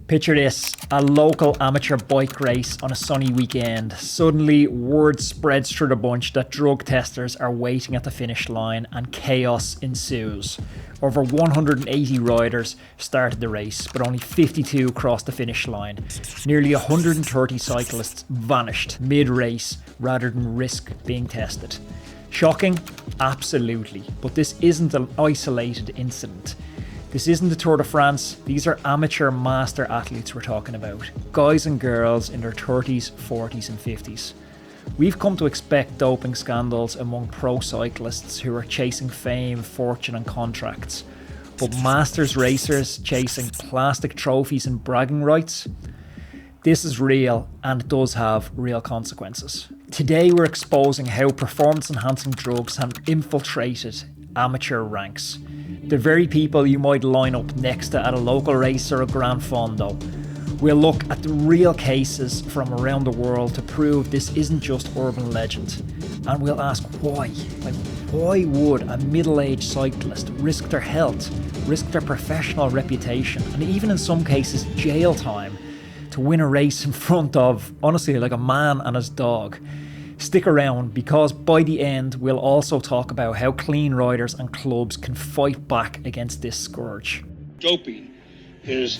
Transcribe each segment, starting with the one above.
Picture this, a local amateur bike race on a sunny weekend. Suddenly, word spreads through the bunch that drug testers are waiting at the finish line and chaos ensues. Over 180 riders started the race, but only 52 crossed the finish line. Nearly 130 cyclists vanished mid-race rather than risk being tested. Shocking? Absolutely, but this isn't an isolated incident. This isn't the Tour de France, these are amateur master athletes we're talking about. Guys and girls in their 30s, 40s and 50s. We've come to expect doping scandals among pro cyclists who are chasing fame, fortune and contracts. But masters racers chasing plastic trophies and bragging rights? This is real and it does have real consequences. Today we're exposing how performance-enhancing drugs have infiltrated amateur ranks. The very people you might line up next to at a local race or a Gran Fondo. We'll look at the real cases from around the world to prove this isn't just urban legend. And we'll ask why. Why would a middle-aged cyclist risk their health, risk their professional reputation, and even in some cases jail time to win a race in front of, honestly, like a man and his dog? Stick around, because by the end we'll also talk about how clean riders and clubs can fight back against this scourge. Doping is...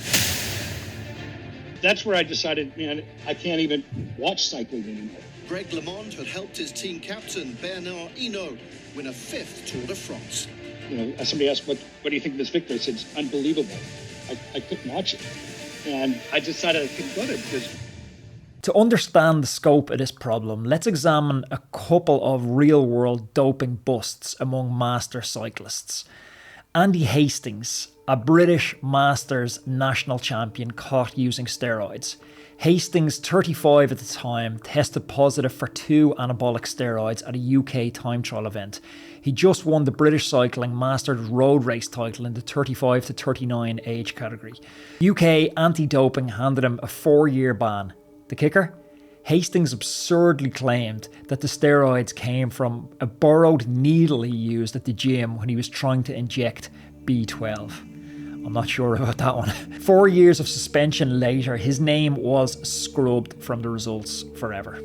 That's where I decided, man, I can't even watch cycling anymore. Greg LeMond had helped his team captain Bernard Hinault win a 5th Tour de France. You know, as somebody asked, what do you think of this victory? I said, it's unbelievable. I couldn't watch it. And I decided I couldn't go there because... To understand the scope of this problem, let's examine a couple of real-world doping busts among master cyclists. Andy Hastings, a British Masters national champion, caught using steroids. Hastings, 35 at the time, tested positive for 2 anabolic steroids at a UK time trial event. He just won the British Cycling Masters Road Race title in the 35 to 39 age category. UK anti-doping handed him a 4-year ban. The kicker? Hastings absurdly claimed that the steroids came from a borrowed needle he used at the gym when he was trying to inject B12. I'm not sure about that one. 4 years of suspension later, his name was scrubbed from the results forever.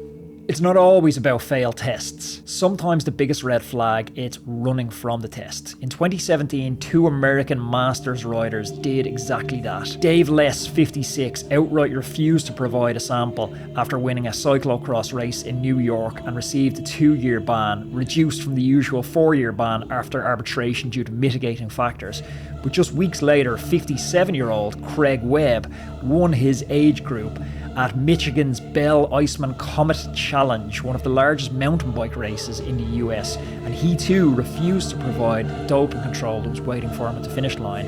It's not always about failed tests. Sometimes the biggest red flag, it's running from the test. In 2017, 2 American Masters riders did exactly that. Dave Less, 56, outright refused to provide a sample after winning a cyclocross race in New York and received a 2-year ban, reduced from the usual 4-year ban after arbitration due to mitigating factors. But just weeks later, 57-year-old Craig Webb won his age group at Michigan's Bell Iceman Comet Challenge, one of the largest mountain bike races in the US, and he too refused to provide the doping control that was waiting for him at the finish line.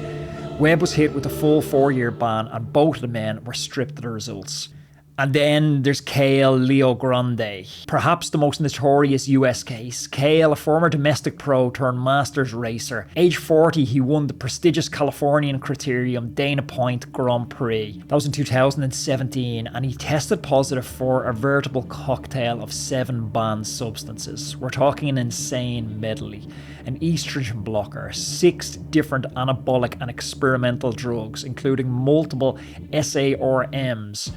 Webb was hit with a full 4-year ban and both of the men were stripped of the results. And then there's Cale Leo Grande, perhaps the most notorious US case. Cale, a former domestic pro turned masters racer. Age 40, he won the prestigious Californian criterium Dana Point Grand Prix. That was in 2017, and he tested positive for a veritable cocktail of 7 banned substances. We're talking an insane medley. An estrogen blocker, 6 different anabolic and experimental drugs, including multiple SARMs,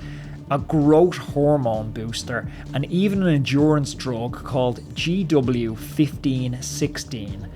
a growth hormone booster, and even an endurance drug called GW1516.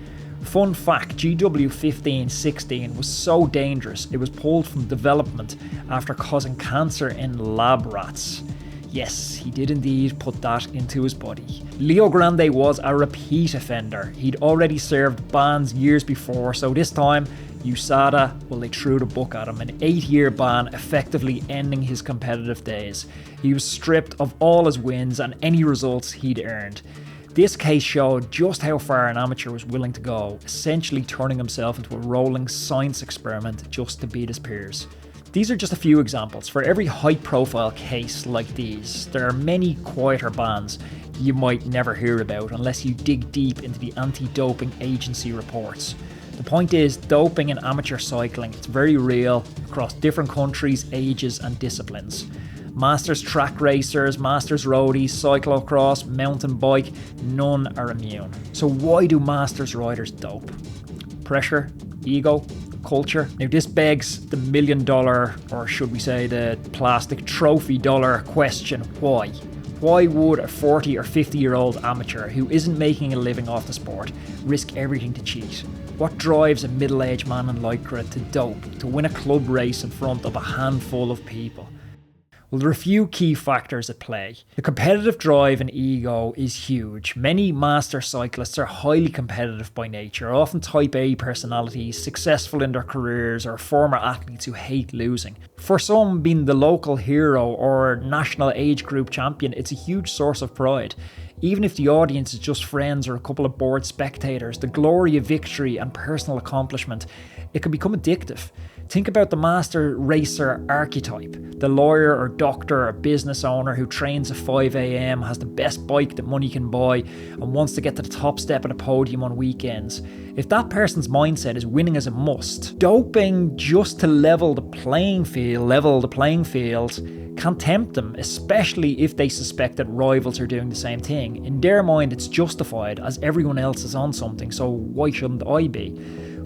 Fun fact, GW1516 was so dangerous it was pulled from development after causing cancer in lab rats. Yes, he did indeed put that into his body. Leo Grande was a repeat offender. He'd already served bans years before, so this time USADA, well, they threw the book at him, an 8-year ban effectively ending his competitive days. He was stripped of all his wins and any results he'd earned. This case showed just how far an amateur was willing to go, essentially turning himself into a rolling science experiment just to beat his peers. These are just a few examples. For every high-profile case like these, there are many quieter bans you might never hear about unless you dig deep into the anti-doping agency reports. The point is, doping in amateur cycling, it's very real across different countries, ages and disciplines. Masters track racers, Masters roadies, cyclocross, mountain bike, none are immune. So why do Masters riders dope? Pressure? Ego? culture. Now this begs the $1 million, or should we say the plastic trophy dollar question, why? Why would a 40 or 50-year-old amateur who isn't making a living off the sport risk everything to cheat? What drives a middle-aged man in Lycra to dope, to win a club race in front of a handful of people? Well, there are a few key factors at play. The competitive drive and ego is huge. Many master cyclists are highly competitive by nature, often type A personalities, successful in their careers, or former athletes who hate losing. For some, being the local hero or national age group champion, it's a huge source of pride. Even if the audience is just friends or a couple of bored spectators, the glory of victory and personal accomplishment, it can become addictive. Think about the master racer archetype, the lawyer or doctor or business owner who trains at 5 a.m, has the best bike that money can buy, and wants to get to the top step of the podium on weekends. If that person's mindset is winning as a must, doping just to level the playing field can tempt them, especially if they suspect that rivals are doing the same thing. In their mind, it's justified as everyone else is on something, so why shouldn't I be?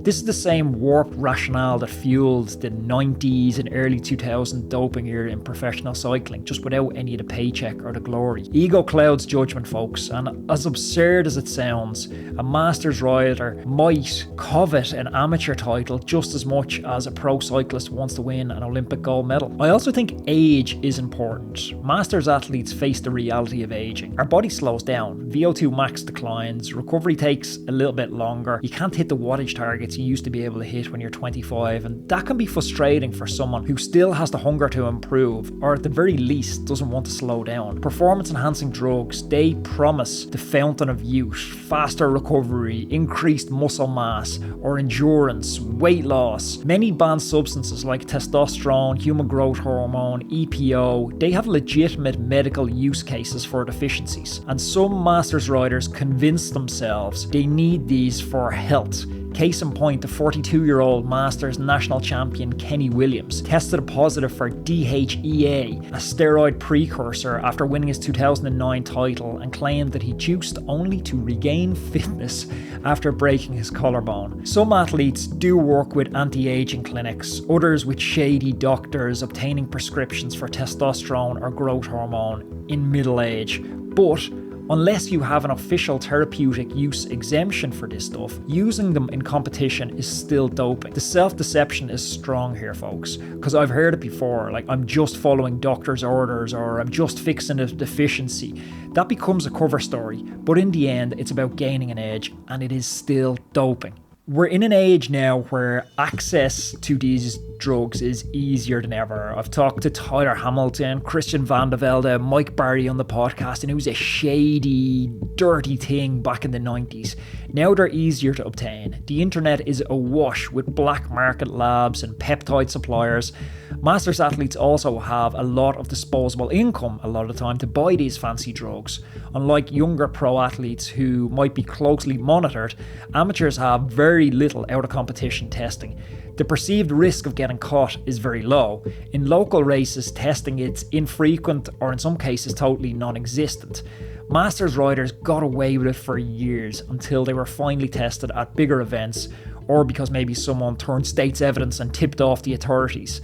This is the same warped rationale that fueled the 90s and early 2000s doping era in professional cycling, just without any of the paycheck or the glory. Ego clouds judgment, folks, and as absurd as it sounds, a Masters rider might covet an amateur title just as much as a pro cyclist wants to win an Olympic gold medal. I also think age is important. Masters athletes face the reality of aging. Our body slows down, VO2 max declines, recovery takes a little bit longer, you can't hit the wattage targets you used to be able to hit when you're 25, and that can be frustrating for someone who still has the hunger to improve, or at the very least doesn't want to slow down. Performance enhancing drugs, they promise the fountain of youth, faster recovery, increased muscle mass or endurance, weight loss. Many banned substances like testosterone, human growth hormone, EPO, they have legitimate medical use cases for deficiencies, and some Masters riders convince themselves they need these for health. Case in point, the 42-year-old Masters national champion Kenny Williams tested positive for DHEA, a steroid precursor, after winning his 2009 title, and claimed that he juiced only to regain fitness after breaking his collarbone. Some athletes do work with anti-aging clinics, others with shady doctors obtaining prescriptions for testosterone or growth hormone in middle age, but unless you have an official therapeutic use exemption for this stuff, using them in competition is still doping. The self-deception is strong here, folks, because I've heard it before, like I'm just following doctor's orders or I'm just fixing a deficiency. That becomes a cover story, but in the end, it's about gaining an edge, and it is still doping. We're in an age now where access to these drugs is easier than ever. I've talked to Tyler Hamilton, Christian Van de Velde, Mike Barry on the podcast, and it was a shady, dirty thing back in the 90s. Now they're easier to obtain. The internet is awash with black market labs and peptide suppliers. Masters athletes also have a lot of disposable income a lot of the time to buy these fancy drugs. Unlike younger pro athletes who might be closely monitored, amateurs have very little out-of-competition testing. The perceived risk of getting caught is very low. In local races, testing is infrequent or in some cases totally non-existent. Masters riders got away with it for years until they were finally tested at bigger events, or because maybe someone turned state's evidence and tipped off the authorities.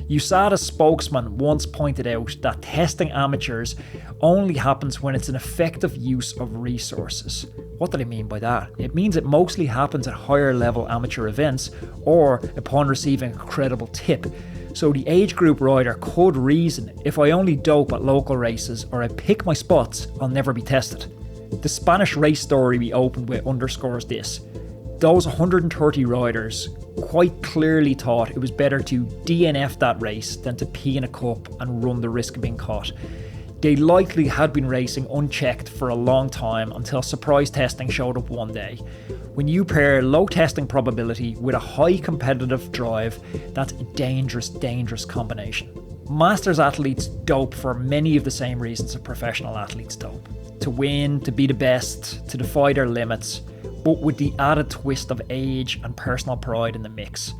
USADA's spokesman once pointed out that testing amateurs only happens when it's an effective use of resources. What do they mean by that? It means it mostly happens at higher level amateur events or upon receiving a credible tip. So the age group rider could reason, if I only dope at local races or I pick my spots, I'll never be tested. The Spanish race story we opened with underscores this. Those 130 riders quite clearly thought it was better to DNF that race than to pee in a cup and run the risk of being caught. They likely had been racing unchecked for a long time until surprise testing showed up one day. When you pair low testing probability with a high competitive drive, that's a dangerous combination. Masters athletes dope for many of the same reasons that professional athletes dope. To win, to be the best, to defy their limits, but with the added twist of age and personal pride in the mix.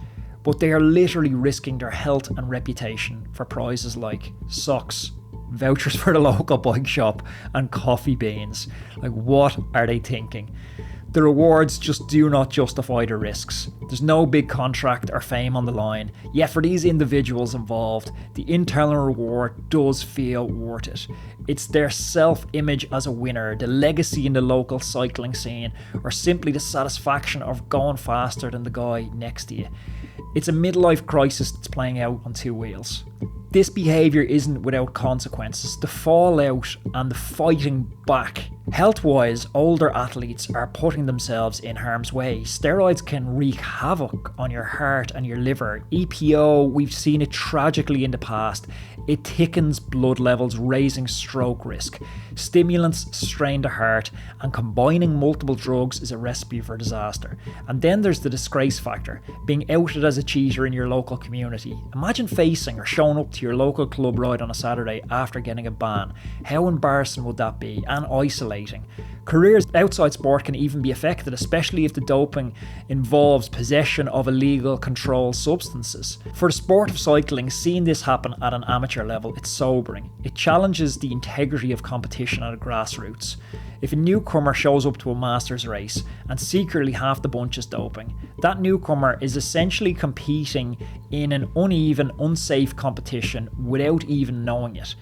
But they are literally risking their health and reputation for prizes like socks, vouchers for the local bike shop, and coffee beans. Like, what are they thinking? The rewards just do not justify the risks. There's no big contract or fame on the line, yet for these individuals involved, the internal reward does feel worth it. It's their self-image as a winner, the legacy in the local cycling scene, or simply the satisfaction of going faster than the guy next to you. It's a midlife crisis that's playing out on two wheels. This behaviour isn't without consequences. The fallout and the fighting back. Health-wise, older athletes are putting themselves in harm's way. Steroids can wreak havoc on your heart and your liver. EPO, we've seen it tragically in the past. It thickens blood levels, raising stroke risk. Stimulants strain the heart, and combining multiple drugs is a recipe for disaster. And then there's the disgrace factor, being outed as a cheater in your local community. Imagine facing or showing up to your local club ride on a Saturday after getting a ban. How embarrassing would that be, and isolating? Careers outside sport can even be affected, especially if the doping involves possession of illegal controlled substances. For the sport of cycling, seeing this happen at an amateur level, it's sobering. It challenges the integrity of competition at a grassroots. If a newcomer shows up to a masters race and secretly half the bunch is doping, that newcomer is essentially competing in an uneven, unsafe competition without even knowing it.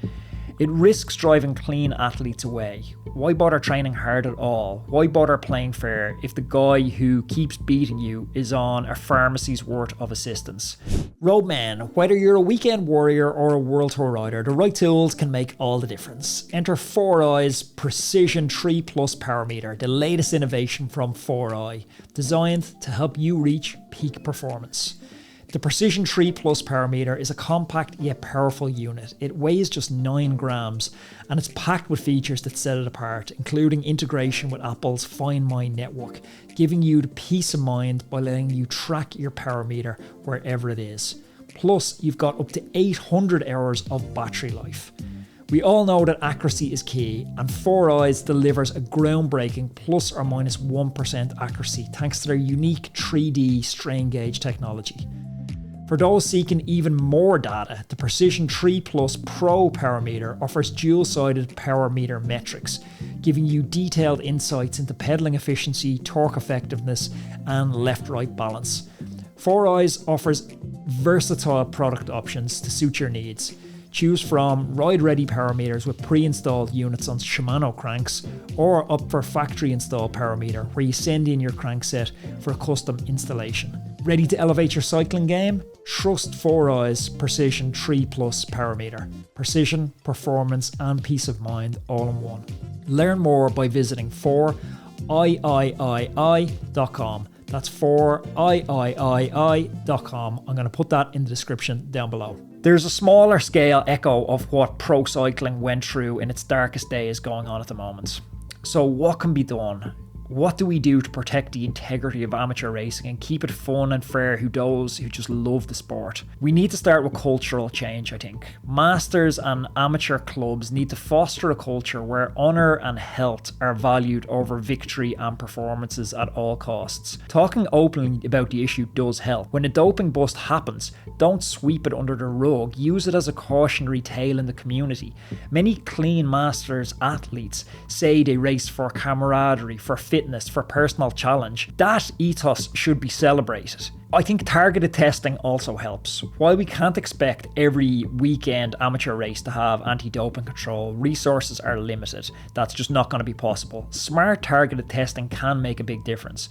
It risks driving clean athletes away. Why bother training hard at all? Why bother playing fair if the guy who keeps beating you is on a pharmacy's worth of assistance? Roadman, whether you're a weekend warrior or a world tour rider, the right tools can make all the difference. Enter 4i's Precision 3 Plus Powermeter, the latest innovation from 4i, designed to help you reach peak performance. The Precision 3 Plus Powermeter is a compact yet powerful unit. It weighs just 9 grams and it's packed with features that set it apart, including integration with Apple's Find My network, giving you the peace of mind by letting you track your power meter wherever it is. Plus, you've got up to 800 hours of battery life. We all know that accuracy is key, and 4i's delivers a groundbreaking plus or minus 1% accuracy thanks to their unique 3D strain gauge technology. For those seeking even more data, the Precision 3 Plus Pro Power Meter offers dual-sided power meter metrics, giving you detailed insights into pedaling efficiency, torque effectiveness, and left-right balance. 4i's offers versatile product options to suit your needs. Choose from ride-ready power meters with pre-installed units on Shimano cranks, or opt for factory-installed power meter where you send in your crankset for a custom installation. Ready to elevate your cycling game? Trust 4i's Precision 3 Plus Power Meter. Precision, performance, and peace of mind all in one. Learn more by visiting 4iiii.com. That's 4iiii.com. I'm going to put that in the description down below. There's a smaller scale echo of what pro cycling went through in its darkest days going on at the moment. So what can be done? What do we do to protect the integrity of amateur racing and keep it fun and fair to those who just love the sport? We need to start with cultural change, I think. Masters and amateur clubs need to foster a culture where honour and health are valued over victory and performances at all costs. Talking openly about the issue does help. When a doping bust happens, don't sweep it under the rug. Use it as a cautionary tale in the community. Many clean masters athletes say they race for camaraderie, for fitness, for personal challenge. That ethos should be celebrated. I think targeted testing also helps. While we can't expect every weekend amateur race to have anti-doping control, resources are limited. That's just not going to be possible. Smart targeted testing can make a big difference.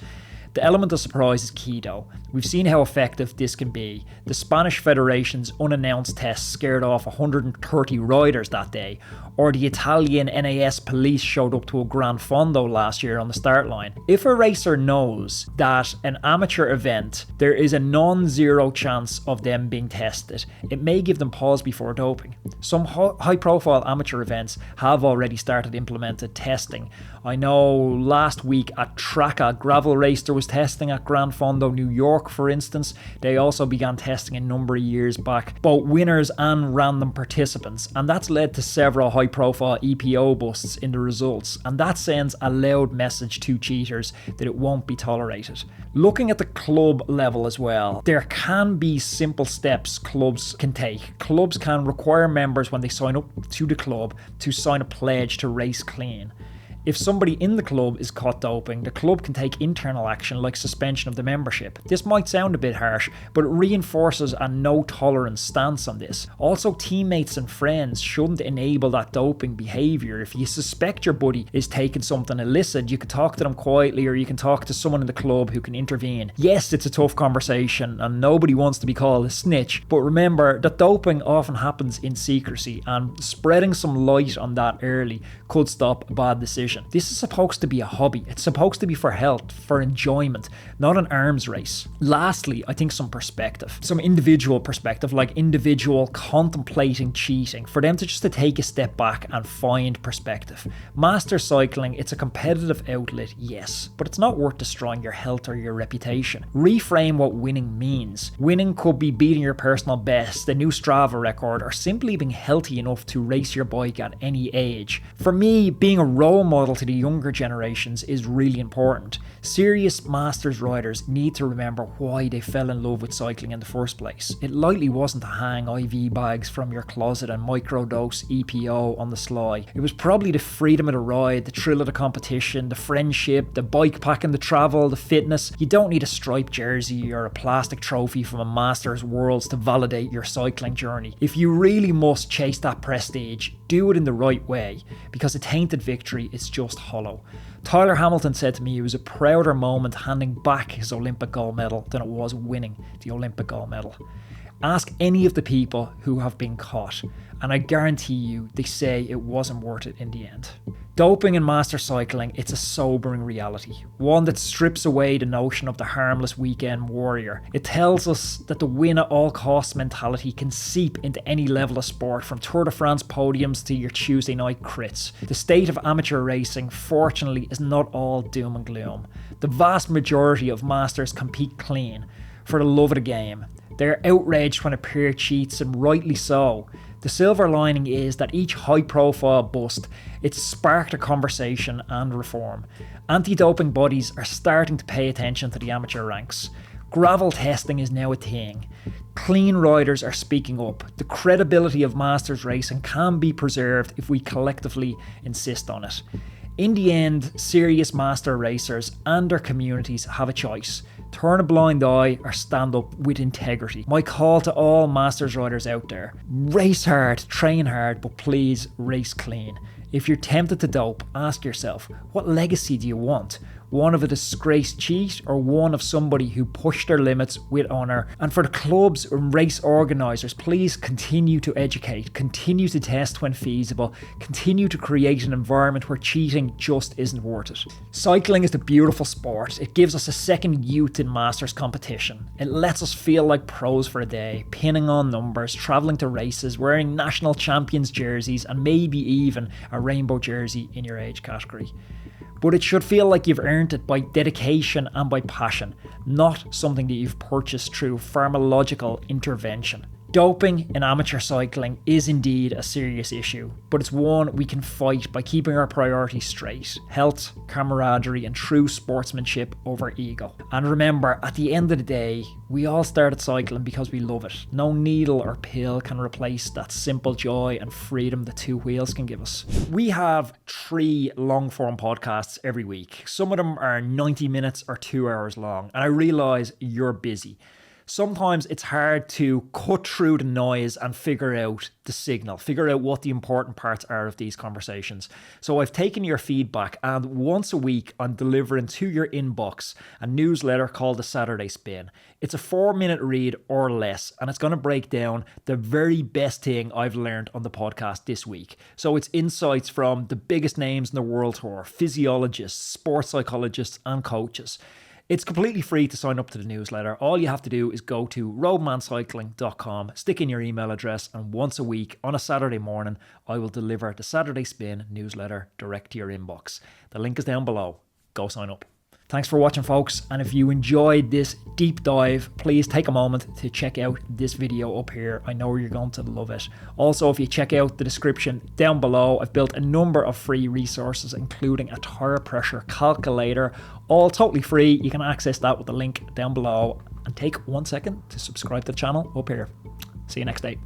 The element of surprise is key though. We've seen how effective this can be. The Spanish Federation's unannounced test scared off 130 riders that day, or the Italian NAS police showed up to a Gran Fondo last year on the start line. If a racer knows that an amateur event, there is a non-zero chance of them being tested, it may give them pause before doping. Some high-profile amateur events have already started implemented testing. I know last week at Traca gravel race there was testing at Gran Fondo, New York, for instance. They also began testing a number of years back, both winners and random participants, and that's led to several high-profile EPO busts in the results, and that sends a loud message to cheaters that it won't be tolerated. Looking at the club level as well, there can be simple steps clubs can take. Clubs can require members when they sign up to the club to sign a pledge to race clean. If somebody in the club is caught doping, the club can take internal action like suspension of the membership. This might sound a bit harsh, but it reinforces a no-tolerance stance on this. Also, teammates and friends shouldn't enable that doping behaviour. If you suspect your buddy is taking something illicit, you can talk to them quietly, or you can talk to someone in the club who can intervene. Yes, it's a tough conversation and nobody wants to be called a snitch, but remember that doping often happens in secrecy, and spreading some light on that early could stop a bad decision. This is supposed to be a hobby. It's supposed to be for health, for enjoyment, not an arms race. Lastly, I think some perspective, some individual perspective, like individual contemplating cheating, for them to just to take a step back and find perspective. Master cycling, it's a competitive outlet, yes, but it's not worth destroying your health or your reputation. Reframe what winning means. Winning could be beating your personal best, a new Strava record, or simply being healthy enough to race your bike at any age. For me, being a role model to the younger generations is really important. Serious masters riders need to remember why they fell in love with cycling in the first place. It likely wasn't to hang IV bags from your closet and microdose EPO on the sly. It was probably the freedom of the ride, the thrill of the competition, the friendship, the bike packing, the travel, the fitness. You don't need a striped jersey or a plastic trophy from a Masters Worlds to validate your cycling journey. If you really must chase that prestige, do it in the right way, because a tainted victory is just hollow. Tyler Hamilton said to me it was a prouder moment handing back his Olympic gold medal than it was winning the Olympic gold medal. Ask any of the people who have been caught, and I guarantee you they say it wasn't worth it in the end. Doping in master cycling, it's a sobering reality, one that strips away the notion of the harmless weekend warrior. It tells us that the win at all costs mentality can seep into any level of sport, from Tour de France podiums to your Tuesday night crits. The state of amateur racing, fortunately, is not all doom and gloom. The vast majority of masters compete clean, for the love of the game. They're outraged when a peer cheats, and rightly so. The silver lining is that each high-profile bust, it's sparked a conversation and reform. Anti-doping bodies are starting to pay attention to the amateur ranks. Gravel testing is now a thing. Clean riders are speaking up. The credibility of masters racing can be preserved if we collectively insist on it. In the end, serious master racers and their communities have a choice. Turn a blind eye or stand up with integrity. My call to all masters riders out there: race hard, train hard, but please race clean. If you're tempted to dope, ask yourself, what legacy do you want? One of a disgraced cheat, or one of somebody who pushed their limits with honour? And for the clubs and race organisers, please continue to educate, continue to test when feasible, continue to create an environment where cheating just isn't worth it. Cycling is a beautiful sport. It gives us a second youth in masters competition. It lets us feel like pros for a day, pinning on numbers, travelling to races, wearing national champions jerseys, and maybe even a rainbow jersey in your age category. But it should feel like you've earned it by dedication and by passion, not something that you've purchased through pharmacological intervention. Doping in amateur cycling is indeed a serious issue, but it's one we can fight by keeping our priorities straight: health, camaraderie, and true sportsmanship over ego. And remember, at the end of the day, we all started cycling because we love it. No needle or pill can replace that simple joy and freedom the two wheels can give us. We have 3 long-form podcasts every week. Some of them are 90 minutes or 2 hours long, and I realise you're busy. Sometimes it's hard to cut through the noise and figure out the signal, figure out what the important parts are of these conversations. So I've taken your feedback, and once a week I'm delivering to your inbox a newsletter called The Saturday Spin. It's a 4-minute read or less, and it's going to break down the very best thing I've learned on the podcast this week. So it's insights from the biggest names in the World Tour, physiologists, sports psychologists, and coaches. It's completely free to sign up to the newsletter. All you have to do is go to roadmancycling.com, stick in your email address, and once a week on a Saturday morning, I will deliver the Saturday Spin newsletter direct to your inbox. The link is down below. Go sign up. Thanks for watching, folks, and if you enjoyed this deep dive, please take a moment to check out this video up here. I know you're going to love it. Also, if you check out the description down below, I've built a number of free resources, including a tire pressure calculator, all totally free. You can access that with the link down below. And take 1 second to subscribe to the channel up here. See you next day.